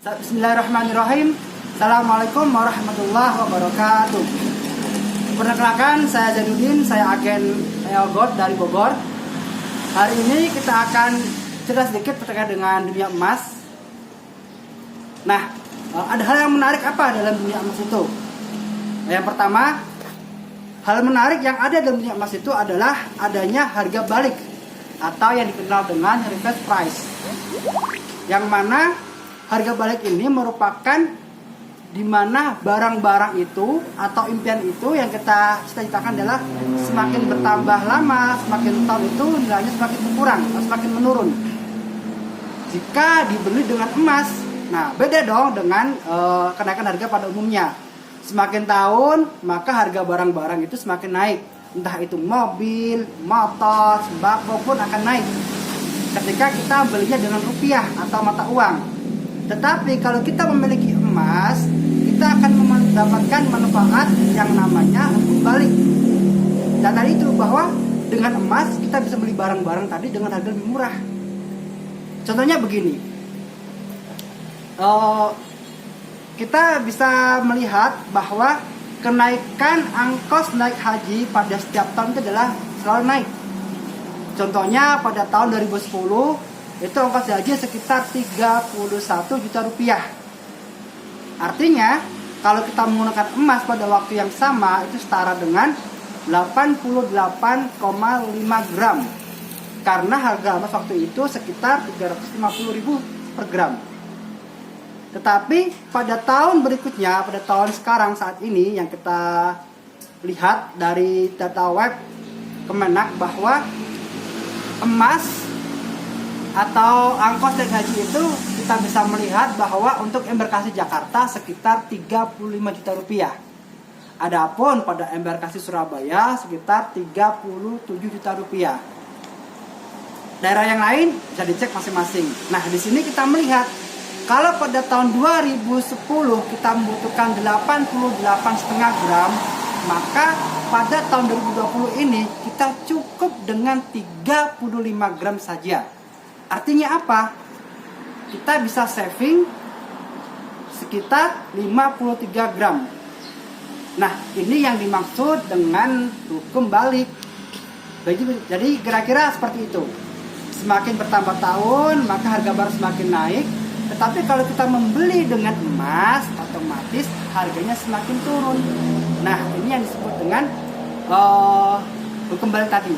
Bismillahirrahmanirrahim. Assalamualaikum warahmatullahi wabarakatuh. Perkenalkan, saya Zainuddin, saya agen EOGOT dari Bogor. Hari ini kita akan cerita sedikit terkait dengan dunia emas. Nah, ada hal yang menarik apa dalam dunia emas itu? Yang pertama, hal menarik yang ada dalam dunia emas itu adalah adanya harga balik atau yang dikenal dengan reverse price. Yang mana harga balik ini merupakan di mana barang-barang itu atau impian itu yang kita cita-citakan adalah semakin bertambah lama, semakin tahun itu nilainya semakin berkurang atau semakin menurun. Jika dibeli dengan emas, nah beda dong dengan kenaikan harga pada umumnya. Semakin tahun maka harga barang-barang itu semakin naik. Entah itu mobil, motor, sembako pun akan naik ketika kita belinya dengan rupiah atau mata uang. Tetapi kalau kita memiliki emas, kita akan mendapatkan manfaat yang namanya hukum balik. Dan tadi itu bahwa dengan emas kita bisa beli barang-barang tadi dengan harga lebih murah. Contohnya begini, kita bisa melihat bahwa kenaikan ongkos naik haji pada setiap tahun itu adalah selalu naik. Contohnya pada tahun 2010 itu ongkos haji sekitar 31 juta rupiah. Artinya kalau kita menggunakan emas pada waktu yang sama itu setara dengan 88,5 gram. Karena harga emas waktu itu sekitar 350.000 per gram. Tetapi pada tahun berikutnya, pada tahun sekarang saat ini yang kita lihat dari data web Kemenak bahwa emas atau ongkos naik haji itu kita bisa melihat bahwa untuk embarkasi Jakarta sekitar 35 juta rupiah. Adapun pada embarkasi Surabaya sekitar 37 juta rupiah. Daerah yang lain bisa dicek masing-masing. Nah, di sini kita melihat kalau pada tahun 2010 kita membutuhkan 88,5 gram, maka pada tahun 2020 ini kita cukup dengan 35 gram saja. Artinya apa? Kita bisa saving sekitar 53 gram. Nah, ini yang dimaksud dengan hukum balik. Jadi kira-kira seperti itu. Semakin bertambah tahun, maka harga barang semakin naik. Tetapi kalau kita membeli dengan emas, otomatis harganya semakin turun. Nah, ini yang disebut dengan hukum balik tadi.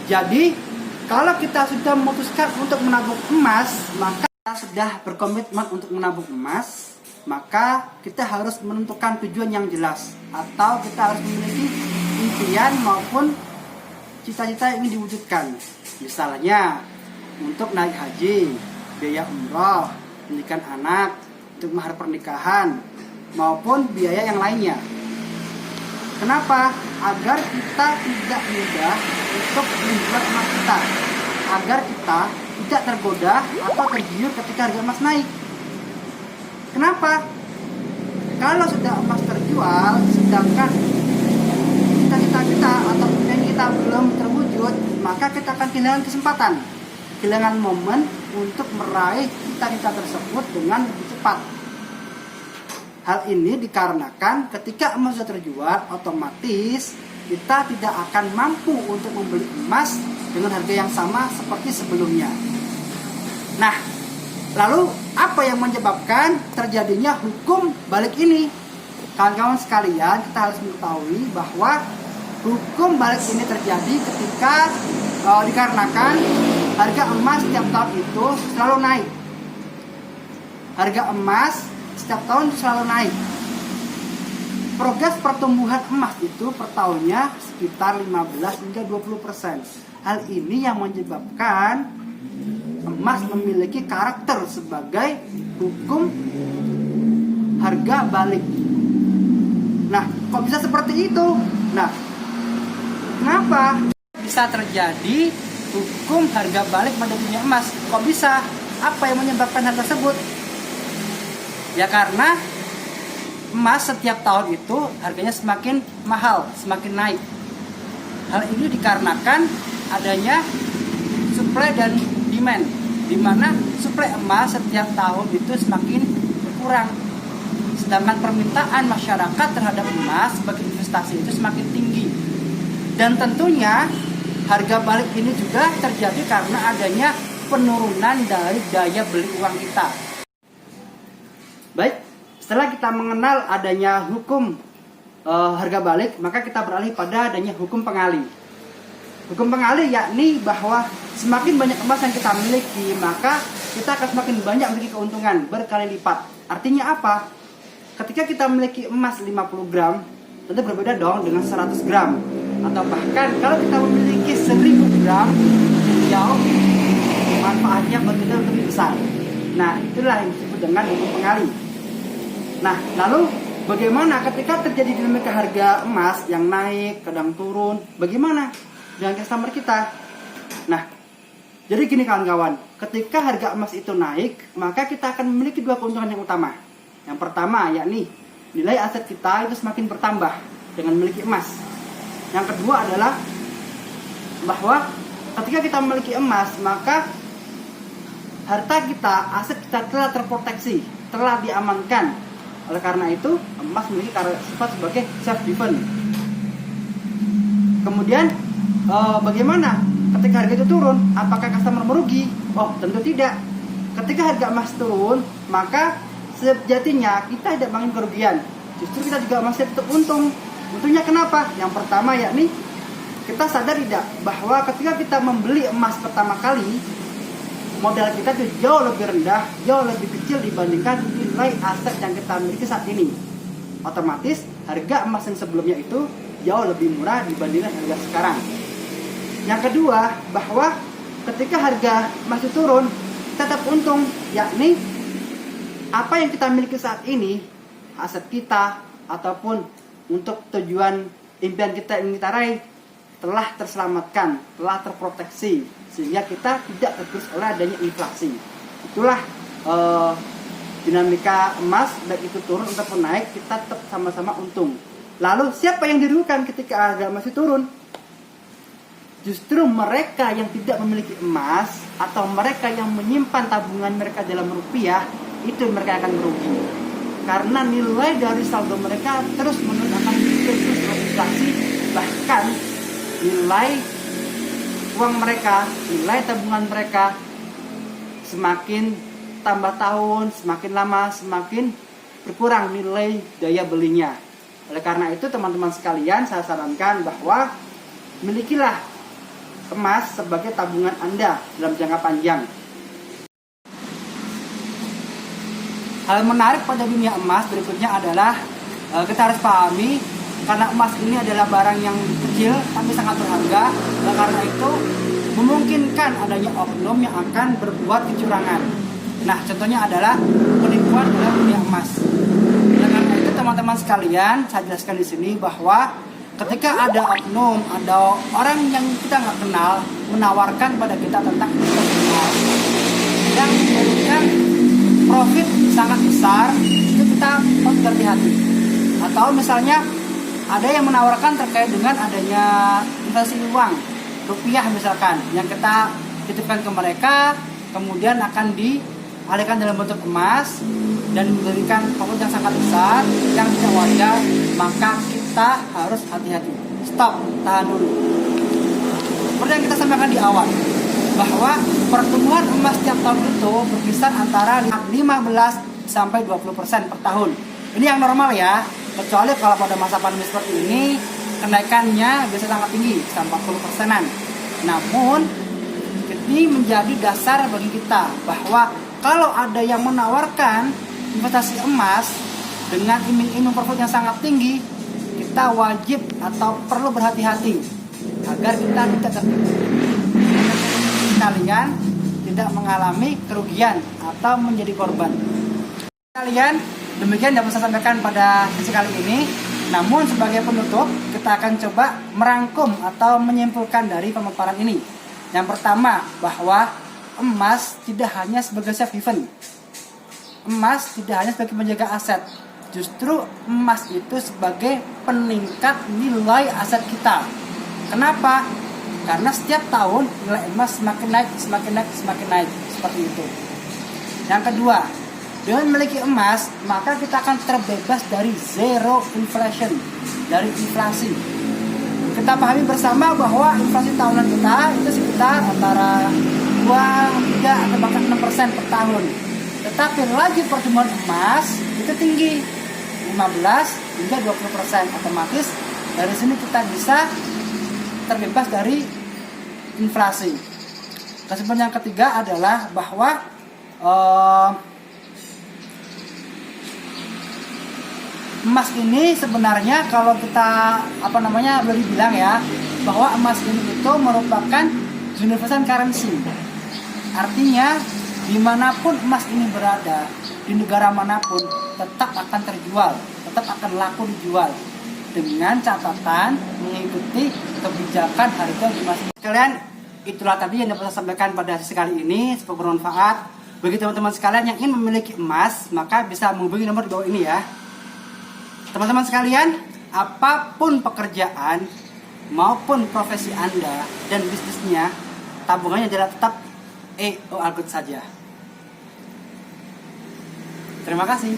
Jadi kalau kita sudah memutuskan untuk menabung emas, maka kita sudah berkomitmen untuk menabung emas, maka kita harus menentukan tujuan yang jelas, atau kita harus memiliki impian maupun cita-cita yang ingin diwujudkan. Misalnya untuk naik haji, biaya umroh, pendidikan anak, untuk mahar pernikahan, maupun biaya yang lainnya. Kenapa? Agar kita tidak mudah untuk menjual emas kita, agar kita tidak tergoda atau tergiur ketika harga emas naik. Kenapa? Kalau sudah emas terjual, sedangkan cita-cita kita atau impian kita belum terwujud, maka kita akan kehilangan kesempatan, kehilangan momen untuk meraih cita-cita tersebut dengan lebih cepat. Hal ini dikarenakan ketika emas sudah terjual, otomatis kita tidak akan mampu untuk membeli emas dengan harga yang sama seperti sebelumnya. Nah, lalu apa yang menyebabkan terjadinya hukum balik ini? Kawan-kawan sekalian, kita harus mengetahui bahwa hukum balik ini terjadi ketika dikarenakan harga emas setiap tahun itu selalu naik. Harga emas setiap tahun selalu naik. Progres pertumbuhan emas itu per tahunnya sekitar 15 hingga 20%. Hal ini yang menyebabkan emas memiliki karakter sebagai hukum harga balik. Nah, kok bisa seperti itu? Nah, kenapa bisa terjadi hukum harga balik pada dunia emas? Kok bisa? Apa yang menyebabkan hal tersebut? Ya karena emas setiap tahun itu harganya semakin mahal, semakin naik. Hal ini dikarenakan adanya supply dan demand, di mana suplai emas setiap tahun itu semakin berkurang. Sedangkan permintaan masyarakat terhadap emas sebagai investasi itu semakin tinggi. Dan tentunya harga balik ini juga terjadi karena adanya penurunan dari daya beli uang kita. Baik, setelah kita mengenal adanya hukum harga balik, maka kita beralih pada adanya hukum pengali. Hukum pengali yakni bahwa semakin banyak emas yang kita miliki, maka kita akan semakin banyak memiliki keuntungan berkali lipat. Artinya apa? Ketika kita memiliki emas 50 gram, tentu berbeda dong dengan 100 gram. Atau bahkan kalau kita memiliki 1000 gram, jauh manfaatnya bagi kita lebih besar. Nah, itulah yang disebut dengan hukum pengali. Nah, lalu bagaimana ketika terjadi dinamika harga emas yang naik, kadang turun, bagaimana dengan customer kita? Nah, jadi gini kawan-kawan, ketika harga emas itu naik, maka kita akan memiliki dua keuntungan yang utama. Yang pertama yakni nilai aset kita itu semakin bertambah dengan memiliki emas. Yang kedua adalah bahwa ketika kita memiliki emas, maka harta kita, aset kita telah terproteksi, telah diamankan. Oleh karena itu, emas memiliki sifat sebagai self-defense. Kemudian, bagaimana ketika harga itu turun? Apakah customer merugi? Oh, tentu tidak. Ketika harga emas turun, maka sejatinya kita tidak mengalami kerugian. Justru kita juga masih tetap untung. Untungnya kenapa? Yang pertama yakni kita sadar tidak bahwa ketika kita membeli emas pertama kali, modal kita itu jauh lebih rendah, jauh lebih kecil dibandingkan nilai aset yang kita miliki saat ini. Otomatis harga emas yang sebelumnya itu jauh lebih murah dibandingkan harga sekarang. Yang kedua, bahwa ketika harga emas itu turun, kita tetap untung, yakni apa yang kita miliki saat ini, aset kita ataupun untuk tujuan impian kita yang kita raih telah terselamatkan, telah terproteksi, sehingga kita tidak tergerus oleh adanya inflasi. Itulah dinamika emas, baik itu turun ataupun naik, kita tetap sama-sama untung. Lalu siapa yang dirugikan ketika harga emas itu turun? Justru mereka yang tidak memiliki emas atau mereka yang menyimpan tabungan mereka dalam rupiah, itu mereka akan merugi. Karena nilai dari saldo mereka terus-menerus akan terus inflasi, bahkan nilai uang mereka, nilai tabungan mereka semakin tambah tahun, semakin lama semakin berkurang nilai daya belinya. Oleh karena itu teman-teman sekalian, saya sarankan bahwa milikilah emas sebagai tabungan Anda dalam jangka panjang. Hal menarik pada dunia emas berikutnya adalah kita harus pahami, karena emas ini adalah barang yang kecil tapi sangat berharga. Oleh karena itu memungkinkan adanya oknum yang akan berbuat kecurangan. Nah, contohnya adalah penipuan dalam dunia emas. Oleh karena itu teman-teman sekalian, saya jelaskan di sini bahwa ketika ada oknum, ada orang yang kita nggak kenal menawarkan pada kita tentang investasi emas yang memberikan profit sangat besar, itu kita harus berhati-hati. Atau misalnya ada yang menawarkan terkait dengan adanya investasi uang rupiah misalkan, yang kita titipkan ke mereka, kemudian akan dialihkan dalam bentuk emas dan memberikan profit yang sangat besar, yang tidak wajar, maka kita harus hati-hati. Stop, tahan dulu. Seperti yang kita sampaikan di awal, bahwa pertumbuhan emas setiap tahun itu berkisar antara 15 sampai 20% per tahun. Ini yang normal ya, kecuali kalau pada masa pandemi seperti ini kenaikannya bisa sangat tinggi, sampai 40%-an. Namun ini menjadi dasar bagi kita bahwa kalau ada yang menawarkan investasi emas dengan iming-iming profit yang sangat tinggi, kita wajib atau perlu berhati-hati agar kita tidak tertipu. Kalian tidak mengalami kerugian atau menjadi korban. Kalian, demikian dapat saya sampaikan pada sesi kali ini. Namun sebagai penutup, kita akan coba merangkum atau menyimpulkan dari pemaparan ini. Yang pertama, bahwa emas tidak hanya sebagai safe haven. Emas tidak hanya sebagai penjaga aset. Justru emas itu sebagai peningkat nilai aset kita. Kenapa? Karena setiap tahun nilai emas semakin naik, semakin naik, semakin naik. Seperti itu. Yang kedua, Dengan memiliki emas, maka kita akan terbebas dari zero inflation, dari inflasi. Kita pahami bersama bahwa inflasi tahunan kita itu sekitar antara 2, 3 atau bahkan 6% per tahun. Tetapi laju pertumbuhan emas itu tinggi, 15 hingga 20%. Otomatis dari sini kita bisa terbebas dari inflasi. Kesimpulan yang ketiga adalah bahwa emas ini sebenarnya kalau kita boleh dibilang ya, bahwa emas ini itu merupakan universal currency. Artinya dimanapun emas ini berada, di negara manapun tetap akan terjual, tetap akan laku dijual, dengan catatan mengikuti kebijakan harga di masing-masing. Kalian, itulah tadi yang dapat saya sampaikan pada sesi kali ini. Semoga bermanfaat. Bagi teman-teman sekalian yang ingin memiliki emas, maka bisa menghubungi nomor di bawah ini ya. Teman-teman sekalian, apapun pekerjaan maupun profesi Anda dan bisnisnya, tabungannya adalah tetap all good saja. Terima kasih.